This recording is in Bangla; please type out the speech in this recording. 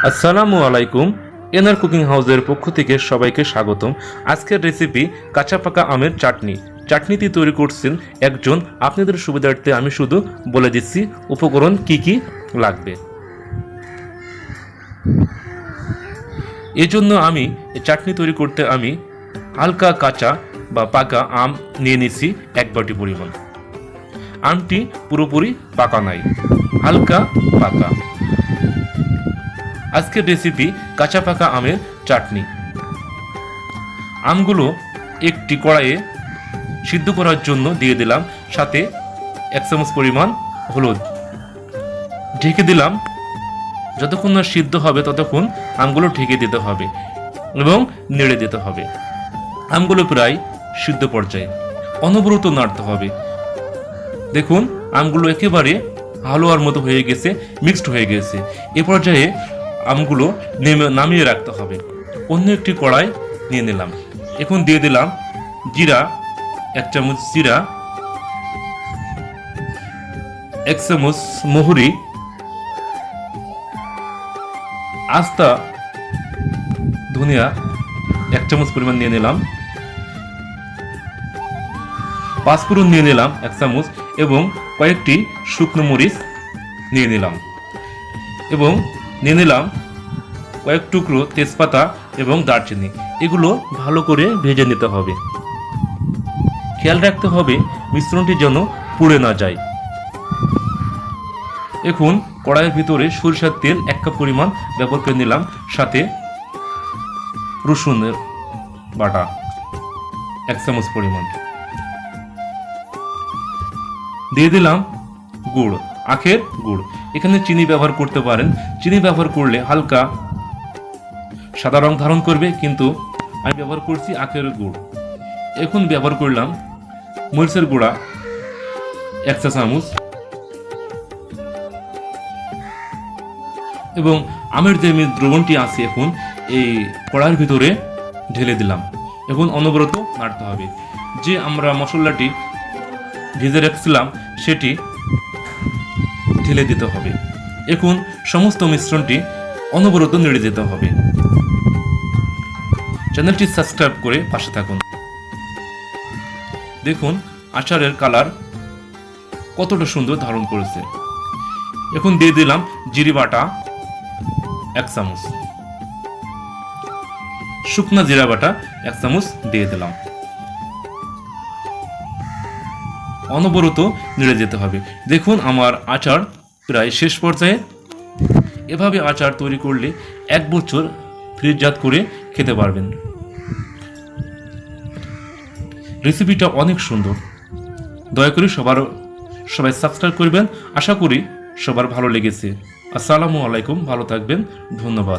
আসসালামু আলাইকুম। এনআর কুকিং হাউসের পক্ষ থেকে সবাইকে স্বাগতম। আজকের রেসিপি কাঁচা পাকা আমের চাটনি। চাটনিটি তৈরি করছেন একজন। আপনাদের সুবিধার্থে আমি শুধু বলে দিচ্ছি উপকরণ কি কি লাগবে। এজন্য আমি চাটনি তৈরি করতে আমি হালকা কাঁচা বা পাকা আম নিয়ে নিচ্ছি 1 বাটি পরিমাণ। আমটি পুরোপুরি পাকা নাই, হালকা পাকা। আজকের রেসিপি কাঁচা পাকা আমের চাটনি। আমগুলো একটি কড়াইয়ে সিদ্ধ করার জন্য দিয়ে দিলাম, সাথে 1 চামচ পরিমাণ হলুদ। ঢেকে দিলাম, যতক্ষণ না সিদ্ধ হবে ততক্ষণ আমগুলো ঢেকে দিতে হবে এবং নেড়ে দিতে হবে। আমগুলো প্রায় সিদ্ধ পর্যায়ে, অনবরত নাড়তে হবে। দেখুন আমগুলো একেবারে হালুয়ার মতো হয়ে গেছে, মিক্সড হয়ে গেছে। এ পর্যায়ে আমগুলো নামিয়ে রাখতে হবে। অন্য একটি কড়াই নিয়ে নিলাম। এখন দিয়ে দিলাম জিরা, 1 চামচ জিরা, 1 চামচ মহুরি, আস্তা ধনিয়া 1 চামচ পরিমাণ নিয়ে নিলাম, পাঁচফোড়ন নিয়ে নিলাম 1 চামচ এবং কয়েকটি শুকনো মরিচ নিয়ে নিলাম এবং নিয়ে নিলাম কয়েক টুকরো তেজপাতা এবং দারচিনি। এগুলো ভালো করে ভেজে নিতে হবে। খেয়াল রাখতে হবে মিশ্রণটি যেন পুড়ে না যায়। এখন কড়াইয়ের ভিতরে সরিষার তেল 1 কাপ পরিমাণ ব্যবহার করে নিলাম, সাথে রসুনের বাটা 1 চামচ পরিমাণ দিয়ে দিলাম। গুড়, আখের গুড়। এখানে চিনি ব্যবহার করতে পারেন। চিনি ব্যবহার করলে হালকা সাদা রং ধারণ করবে, কিন্তু আমি ব্যবহার করছি আখের গুড়। এখন ব্যবহার করলাম মরিচের গুঁড়া 1 চা চামচ এবং আমের যে দ্রবণটি আছে এখন এই কড়াইয়ের ভিতরে ঢেলে দিলাম। এখন অনবরত নাড়তে হবে। যে আমরা মশলাটি ভেজে রাখছিলাম সেটি ঢেলে দিতে হবে। এখন সমস্ত মিশ্রণটি অনবরত নেড়ে যেতে হবে। চ্যানেলটি সাবস্ক্রাইব করে পাশে থাকুন। দেখুন আচারের কালার কতটা সুন্দর ধারণ করেছে। এখন দিয়ে দিলাম জিরে বাটা 1 চামচ, শুকনা জিরা বাটা 1 চামচ দিয়ে দিলাম। অনবরত নেড়ে যেতে হবে। দেখুন আমার আচার প্রায় শেষ পর্যায়ে। এভাবে আচার তৈরি করলে 1 বছর ফ্রিজজাত করে খেতে পারবেন। রেসিপিটা অনেক সুন্দর। দয়া করে সবাই সাবস্ক্রাইব করবেন। আশা করি সবার ভালো লেগেছে। আসসালামু আলাইকুম, ভালো থাকবেন, ধন্যবাদ।